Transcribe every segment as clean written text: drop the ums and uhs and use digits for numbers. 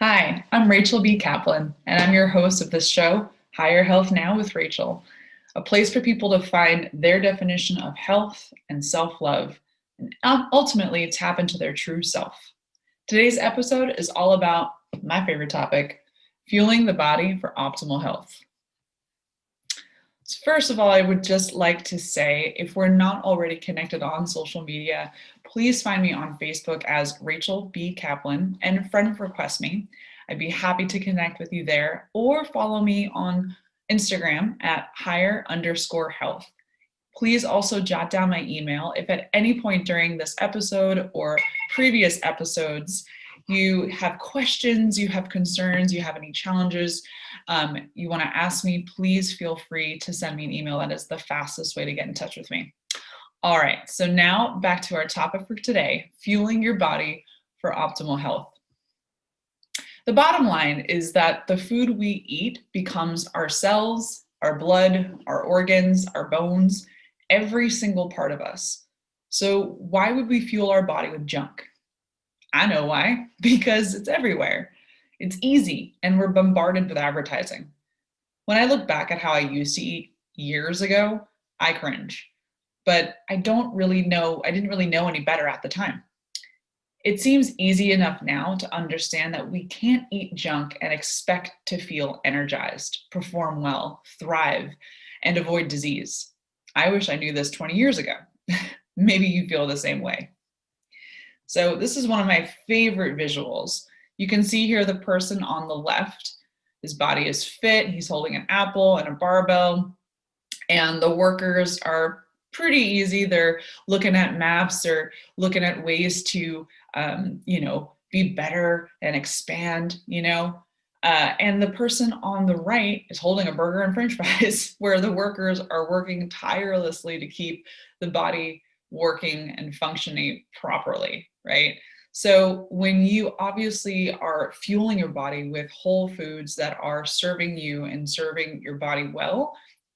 Hi, I'm Rachel B. Kaplan, and I'm your host of this show, Higher Health Now with Rachel, a place for people to find their definition of health and self-love, and ultimately tap into their true self. Today's episode is all about my favorite topic, fueling the body for optimal health. So first of all, I would just like to say, if we're not already connected on social media, please find me on Facebook as Rachel B. Kaplan and friend request me. I'd be happy to connect with you there, or follow me on Instagram at higher_health. Please also jot down my email if at any point during this episode or previous episodes you have questions, you have concerns, you have any challenges, you want to ask me, please feel free to send me an email. That is the fastest way to get in touch with me. All right, so now back to our topic for today, fueling your body for optimal health. The bottom line is that the food we eat becomes our cells, our blood, our organs, our bones, every single part of us. So why would we fuel our body with junk? I know why, because it's everywhere. It's easy, and we're bombarded with advertising. When I look back at how I used to eat years ago, I cringe. But I didn't really know any better at the time. It seems easy enough now to understand that we can't eat junk and expect to feel energized, perform well, thrive, and avoid disease. I wish I knew this 20 years ago. Maybe you feel the same way. So this is one of my favorite visuals. You can see here the person on the left, his body is fit, he's holding an apple and a barbell, and the workers are pretty easy. They're looking at maps or looking at ways to, be better and expand, and the person on the right is holding a burger and French fries, where the workers are working tirelessly to keep the body working and functioning properly, right? So when you obviously are fueling your body with whole foods that are serving you and serving your body well,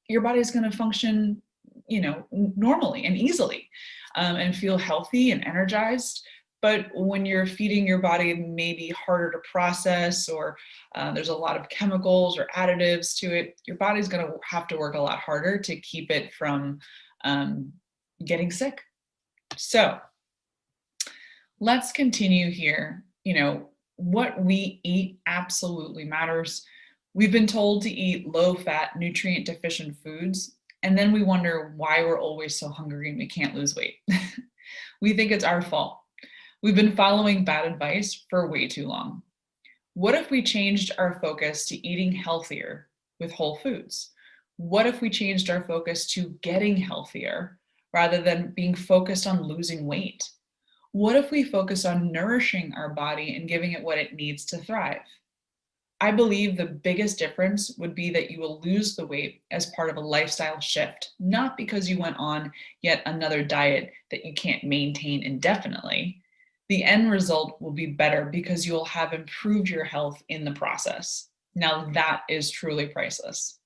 your body is going to function, normally and easily, and feel healthy and energized. But when you're feeding your body maybe harder to process, or there's a lot of chemicals or additives to it, your body's going to have to work a lot harder to keep it from getting sick. So let's continue here. What we eat absolutely matters. We've been told to eat low-fat, nutrient-deficient foods, and then we wonder why we're always so hungry and we can't lose weight. We think it's our fault. We've been following bad advice for way too long. What if we changed our focus to eating healthier with whole foods? What if we changed our focus to getting healthier rather than being focused on losing weight? What if we focus on nourishing our body and giving it what it needs to thrive? I believe the biggest difference would be that you will lose the weight as part of a lifestyle shift, not because you went on yet another diet that you can't maintain indefinitely. The end result will be better because you'll have improved your health in the process. Now that is truly priceless.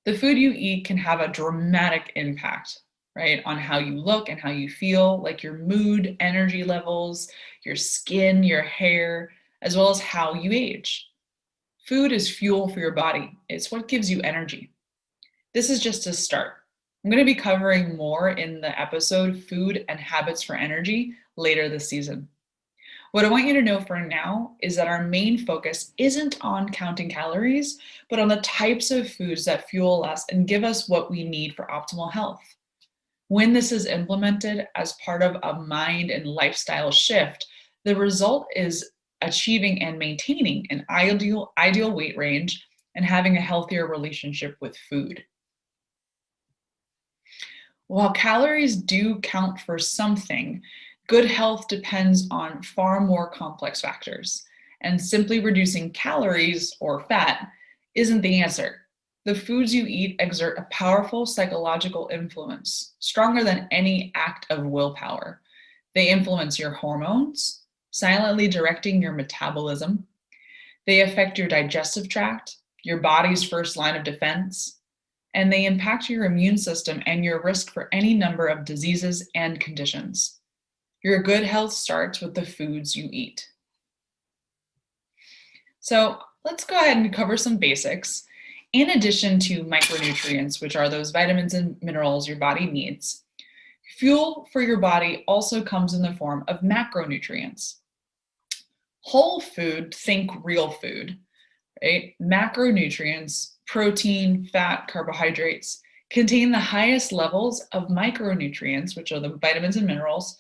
The food you eat can have a dramatic impact, right, on how you look and how you feel, like your mood, energy levels, your skin, your hair, as well as how you age. Food is fuel for your body. It's what gives you energy. This is just a start. I'm going to be covering more in the episode Food and Habits for Energy later this season. What I want you to know for now is that our main focus isn't on counting calories, but on the types of foods that fuel us and give us what we need for optimal health. When this is implemented as part of a mind and lifestyle shift, the result is achieving and maintaining an ideal weight range and having a healthier relationship with food. While calories do count for something, good health depends on far more complex factors, and simply reducing calories or fat isn't the answer. The foods you eat exert a powerful psychological influence, stronger than any act of willpower. They influence your hormones, silently directing your metabolism. They affect your digestive tract, your body's first line of defense, and they impact your immune system and your risk for any number of diseases and conditions. Your good health starts with the foods you eat. So let's go ahead and cover some basics. In addition to micronutrients, which are those vitamins and minerals your body needs, fuel for your body also comes in the form of macronutrients. Whole food, think real food, right? Macronutrients, protein, fat, carbohydrates, contain the highest levels of micronutrients, which are the vitamins and minerals,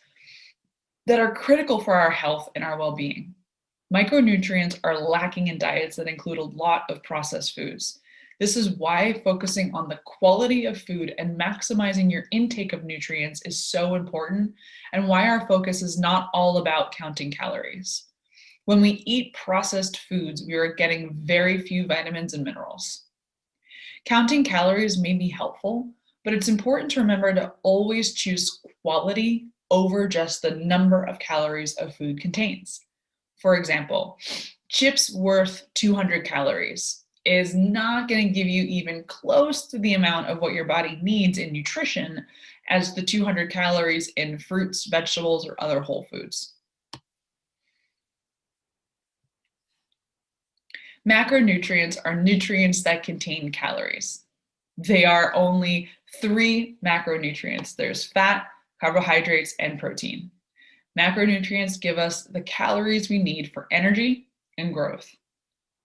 that are critical for our health and our well-being. Micronutrients are lacking in diets that include a lot of processed foods. This is why focusing on the quality of food and maximizing your intake of nutrients is so important, and why our focus is not all about counting calories. When we eat processed foods, we are getting very few vitamins and minerals. Counting calories may be helpful, but it's important to remember to always choose quality over just the number of calories a food contains. For example, chips worth 200 calories is not going to give you even close to the amount of what your body needs in nutrition as the 200 calories in fruits, vegetables, or other whole foods. Macronutrients are nutrients that contain calories. They are only 3 macronutrients. There's fat, carbohydrates, and protein. Macronutrients give us the calories we need for energy and growth.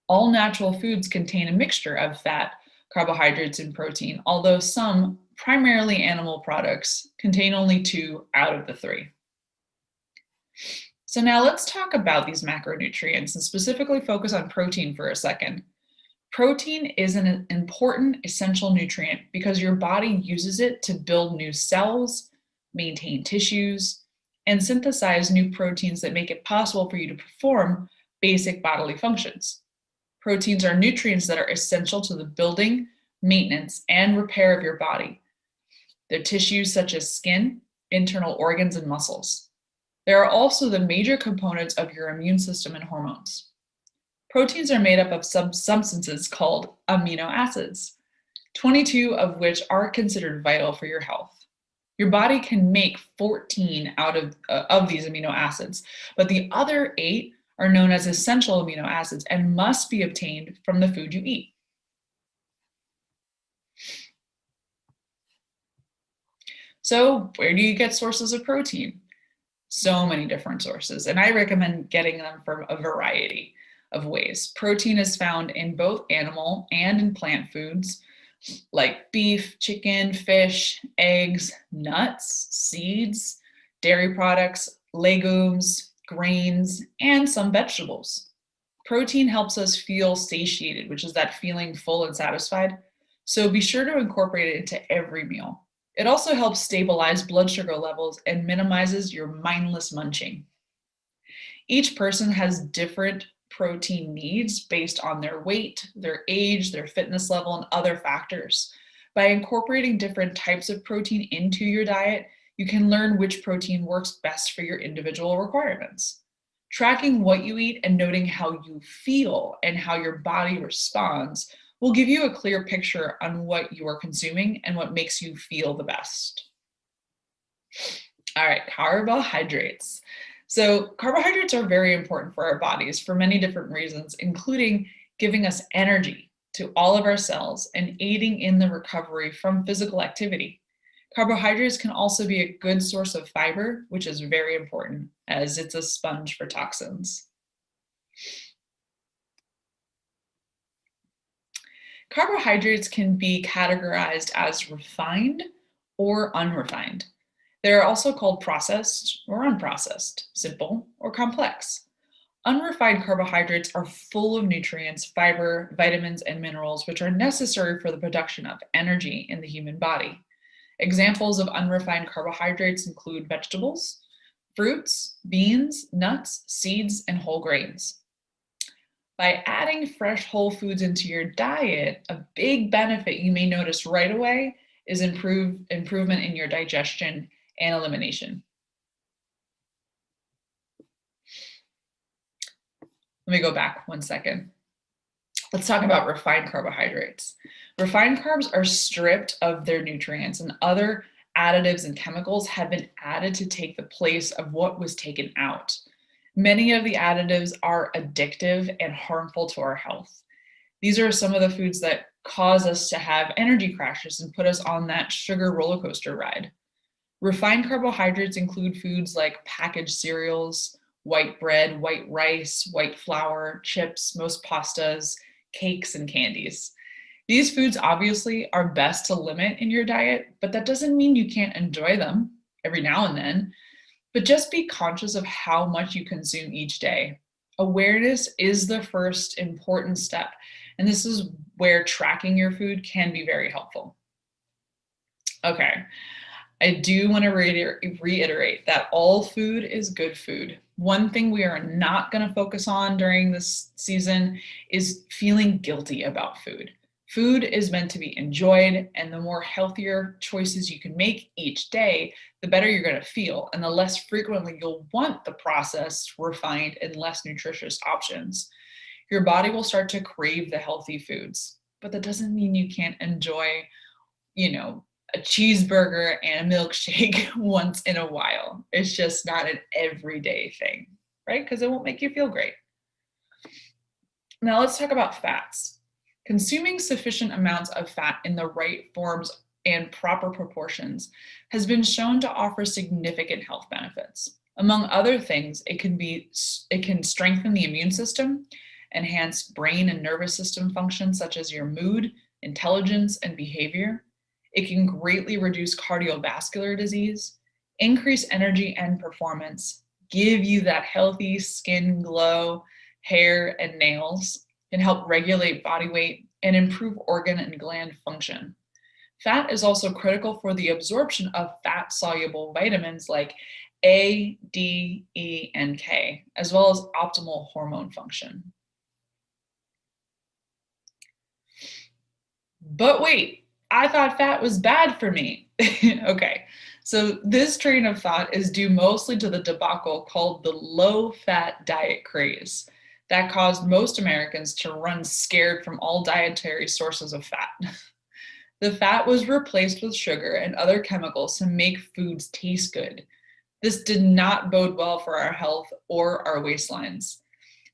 All natural foods contain a mixture of fat, carbohydrates, and protein, although some, primarily animal products, contain only 2 out of the 3. So now let's talk about these macronutrients and specifically focus on protein for a second. Protein is an important essential nutrient because your body uses it to build new cells, maintain tissues, and synthesize new proteins that make it possible for you to perform basic bodily functions. Proteins are nutrients that are essential to the building, maintenance, and repair of your body. They're tissues such as skin, internal organs, and muscles. They are also the major components of your immune system and hormones. Proteins are made up of substances called amino acids, 22 of which are considered vital for your health. Your body can make 14 out of these amino acids, but the other 8 are known as essential amino acids and must be obtained from the food you eat. So, where do you get sources of protein? So many different sources, and I recommend getting them from a variety of ways. Protein is found in both animal and in plant foods like beef, chicken, fish, eggs, nuts, seeds, dairy products, legumes, grains, and some vegetables. Protein helps us feel satiated, which is that feeling full and satisfied. So be sure to incorporate it into every meal. It also helps stabilize blood sugar levels and minimizes your mindless munching. Each person has different protein needs based on their weight, their age, their fitness level, and other factors. By incorporating different types of protein into your diet, you can learn which protein works best for your individual requirements. Tracking what you eat and noting how you feel and how your body responds will give you a clear picture on what you are consuming and what makes you feel the best. All right, carbohydrates. So carbohydrates are very important for our bodies for many different reasons, including giving us energy to all of our cells and aiding in the recovery from physical activity. Carbohydrates can also be a good source of fiber, which is very important as it's a sponge for toxins. Carbohydrates can be categorized as refined or unrefined. They're also called processed or unprocessed, simple or complex. Unrefined carbohydrates are full of nutrients, fiber, vitamins, and minerals, which are necessary for the production of energy in the human body. Examples of unrefined carbohydrates include vegetables, fruits, beans, nuts, seeds, and whole grains. By adding fresh whole foods into your diet, a big benefit you may notice right away is improvement in your digestion and elimination. Let me go back one second. Let's talk about refined carbohydrates. Refined carbs are stripped of their nutrients, and other additives and chemicals have been added to take the place of what was taken out. Many of the additives are addictive and harmful to our health. These are some of the foods that cause us to have energy crashes and put us on that sugar roller coaster ride. Refined carbohydrates include foods like packaged cereals, white bread, white rice, white flour, chips, most pastas, cakes, and candies. These foods obviously are best to limit in your diet, but that doesn't mean you can't enjoy them every now and then. But just be conscious of how much you consume each day. Awareness is the first important step, and this is where tracking your food can be very helpful. Okay, I do want to reiterate that all food is good food. One thing we are not going to focus on during this season is feeling guilty about food. Food is meant to be enjoyed, and the more healthier choices you can make each day, the better you're going to feel, and the less frequently you'll want the processed, refined, and less nutritious options. Your body will start to crave the healthy foods, but that doesn't mean you can't enjoy, a cheeseburger and a milkshake once in a while. It's just not an everyday thing, right? Because it won't make you feel great. Now let's talk about fats. Consuming sufficient amounts of fat in the right forms and proper proportions has been shown to offer significant health benefits. Among other things, it can strengthen the immune system, enhance brain and nervous system functions such as your mood, intelligence, and behavior. It can greatly reduce cardiovascular disease, increase energy and performance, give you that healthy skin glow, hair, and nails, can help regulate body weight, and improve organ and gland function. Fat is also critical for the absorption of fat-soluble vitamins like A, D, E, and K, as well as optimal hormone function. But wait, I thought fat was bad for me. Okay, so this train of thought is due mostly to the debacle called the low-fat diet craze that caused most Americans to run scared from all dietary sources of fat. The fat was replaced with sugar and other chemicals to make foods taste good. This did not bode well for our health or our waistlines.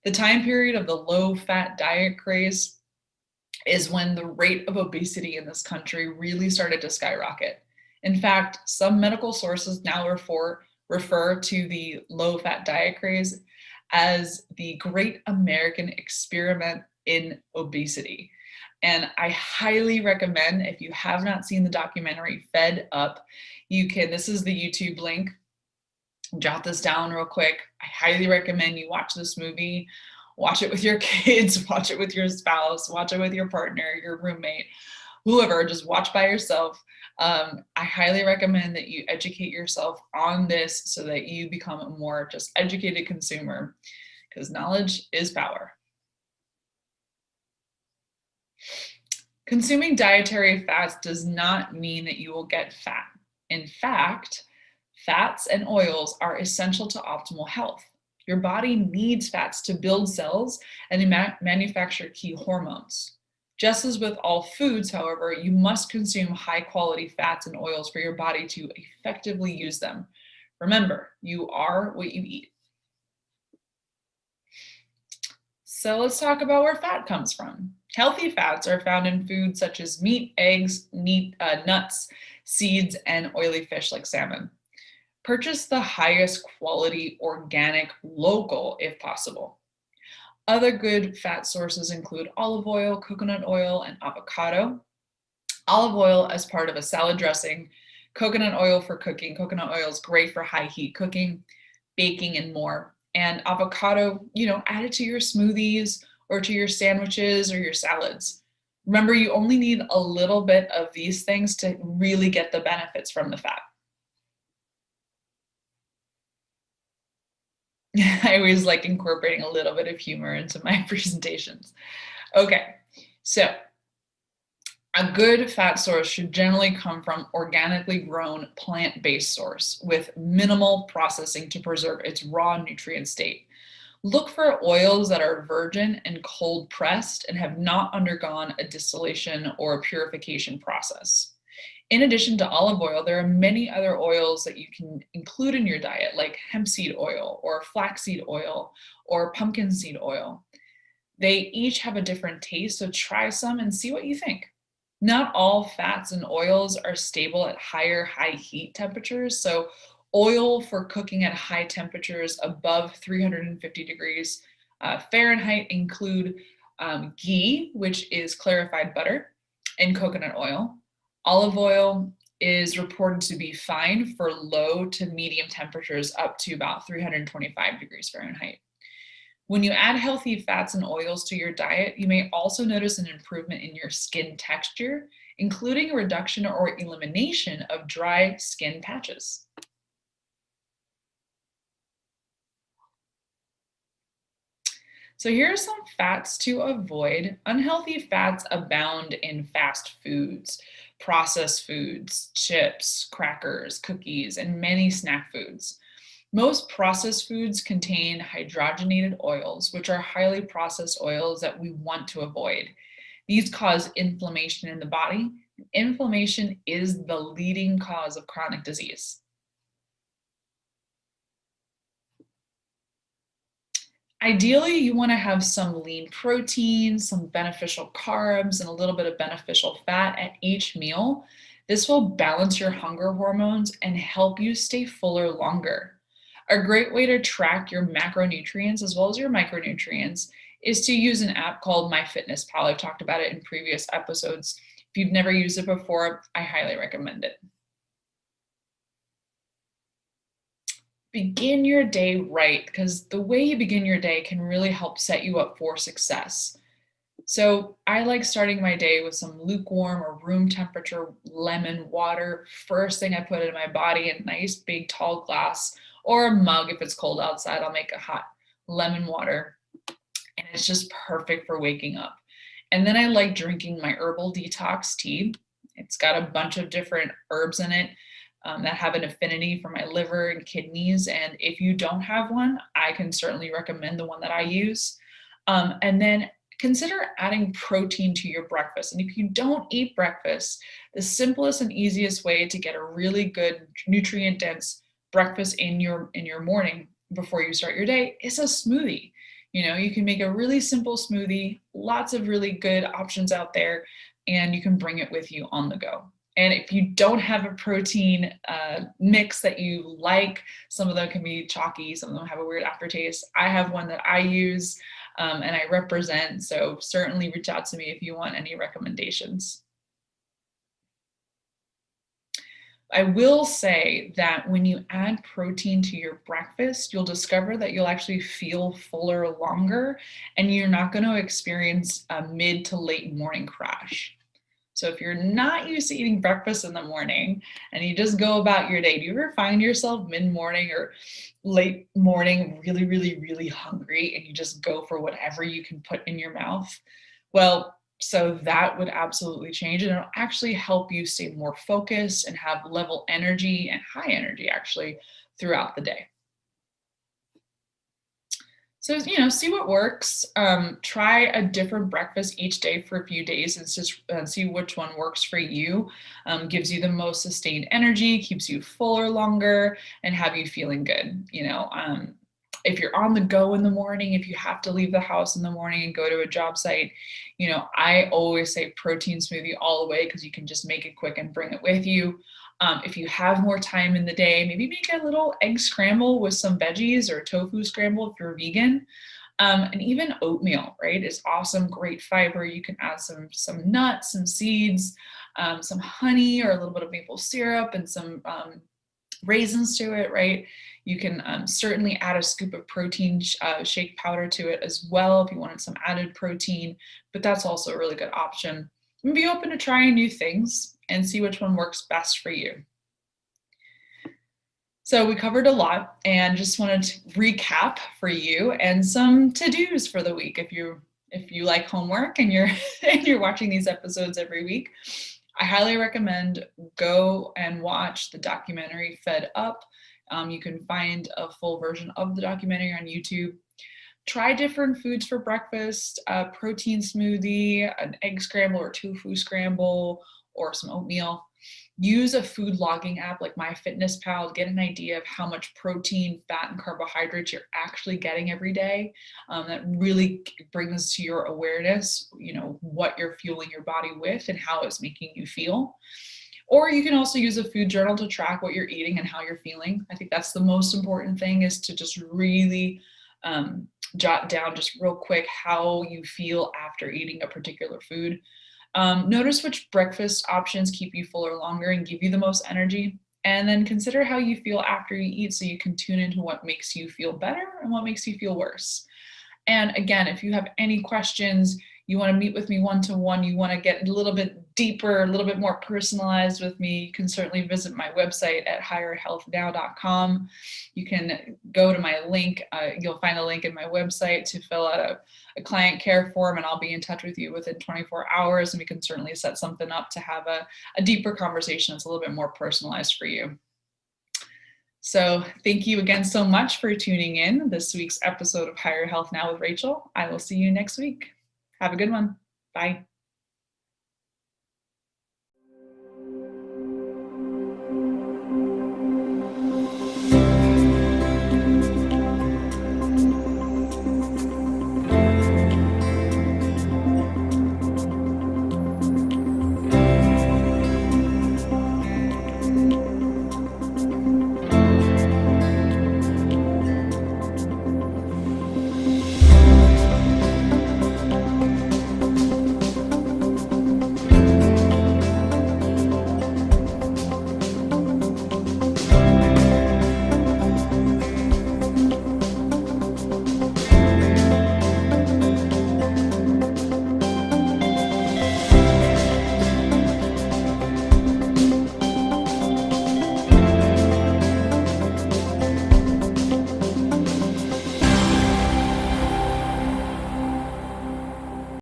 The time period of the low-fat diet craze is when the rate of obesity in this country really started to skyrocket. In fact, some medical sources now refer to the low-fat diet craze as the Great American Experiment in Obesity. And I highly recommend, if you have not seen the documentary Fed Up, this is the YouTube link, jot this down real quick. I highly recommend you watch this movie. Watch it with your kids, watch it with your spouse, watch it with your partner, your roommate, whoever, just watch by yourself. I highly recommend that you educate yourself on this so that you become a more just educated consumer, because knowledge is power. Consuming dietary fats does not mean that you will get fat. In fact, fats and oils are essential to optimal health. Your body needs fats to build cells and manufacture key hormones. Just as with all foods, however, you must consume high quality fats and oils for your body to effectively use them. Remember, you are what you eat. So let's talk about where fat comes from. Healthy fats are found in foods such as meat, eggs, nuts, seeds, and oily fish like salmon. Purchase the highest quality, organic, local if possible. Other good fat sources include olive oil, coconut oil, and avocado. Olive oil as part of a salad dressing, coconut oil for cooking. Coconut oil is great for high heat cooking, baking, and more. And avocado, add it to your smoothies or to your sandwiches or your salads. Remember, you only need a little bit of these things to really get the benefits from the fat. I always like incorporating a little bit of humor into my presentations. Okay, so a good fat source should generally come from organically grown plant-based source with minimal processing to preserve its raw nutrient state. Look for oils that are virgin and cold pressed and have not undergone a distillation or a purification process. In addition to olive oil, there are many other oils that you can include in your diet, like hemp seed oil or flaxseed oil or pumpkin seed oil. They each have a different taste, so try some and see what you think. Not all fats and oils are stable at high heat temperatures. So oil for cooking at high temperatures above 350 degrees Fahrenheit include ghee, which is clarified butter, and coconut oil. Olive oil is reported to be fine for low to medium temperatures up to about 325 degrees Fahrenheit. When you add healthy fats and oils to your diet, you may also notice an improvement in your skin texture, including a reduction or elimination of dry skin patches. So here are some fats to avoid. Unhealthy fats abound in fast foods, processed foods, chips, crackers, cookies, and many snack foods. Most processed foods contain hydrogenated oils, which are highly processed oils that we want to avoid. These cause inflammation in the body. Inflammation is the leading cause of chronic disease. Ideally, you want to have some lean protein, some beneficial carbs, and a little bit of beneficial fat at each meal. This will balance your hunger hormones and help you stay fuller longer. A great way to track your macronutrients as well as your micronutrients is to use an app called MyFitnessPal. I've talked about it in previous episodes. If you've never used it before, I highly recommend it. Begin your day right, because the way you begin your day can really help set you up for success. So I like starting my day with some lukewarm or room temperature lemon water. First thing I put in my body, a nice big tall glass or a mug. If it's cold outside, I'll make a hot lemon water. And it's just perfect for waking up. And then I like drinking my herbal detox tea. It's got a bunch of different herbs in it that have an affinity for my liver and kidneys. And if you don't have one, I can certainly recommend the one that I use. And then consider adding protein to your breakfast. And if you don't eat breakfast, the simplest and easiest way to get a really good nutrient dense breakfast in your morning before you start your day is a smoothie. You can make a really simple smoothie, lots of really good options out there, and you can bring it with you on the go. And if you don't have a protein mix that you like, some of them can be chalky, some of them have a weird aftertaste. I have one that I use and I represent, so certainly reach out to me if you want any recommendations. I will say that when you add protein to your breakfast, you'll discover that you'll actually feel fuller longer and you're not going to experience a mid to late morning crash. So if you're not used to eating breakfast in the morning and you just go about your day, do you ever find yourself mid-morning or late morning really, really, really hungry and you just go for whatever you can put in your mouth? Well, so that would absolutely change, and it'll actually help you stay more focused and have level energy and high energy actually throughout the day. So, see what works. Try a different breakfast each day for a few days and just see which one works for you. Gives you the most sustained energy, keeps you fuller longer, and have you feeling good. If you're on the go in the morning, if you have to leave the house in the morning and go to a job site, I always say protein smoothie all the way because you can just make it quick and bring it with you. If you have more time in the day, maybe make a little egg scramble with some veggies or tofu scramble if you're vegan. And even oatmeal, right, is awesome, great fiber. You can add some nuts, some seeds, some honey or a little bit of maple syrup and some raisins to it, right? You can certainly add a scoop of protein shake powder to it as well if you wanted some added protein, but that's also a really good option. And be open to trying new things and see which one works best for you. So we covered a lot and just wanted to recap for you and some to-dos for the week. If you like homework and you're watching these episodes every week, I highly recommend go and watch the documentary Fed Up. You can find a full version of the documentary on YouTube. Try different foods for breakfast, a protein smoothie, an egg scramble or tofu scramble, or some oatmeal. Use a food logging app like MyFitnessPal to get an idea of how much protein, fat, and carbohydrates you're actually getting every day. That really brings to your awareness, what you're fueling your body with and how it's making you feel. Or you can also use a food journal to track what you're eating and how you're feeling. I think that's the most important thing, is to just really jot down just real quick how you feel after eating a particular food. Notice which breakfast options keep you fuller longer and give you the most energy. And then consider how you feel after you eat so you can tune into what makes you feel better and what makes you feel worse. And again, if you have any questions, you want to meet with me one-to-one, you want to get a little bit deeper, a little bit more personalized with me, you can certainly visit my website at higherhealthnow.com. You can go to my link. You'll find a link in my website to fill out a client care form, and I'll be in touch with you within 24 hours. And we can certainly set something up to have a deeper conversation that's a little bit more personalized for you. So thank you again so much for tuning in this week's episode of Higher Health Now with Rachel. I will see you next week. Have a good one. Bye.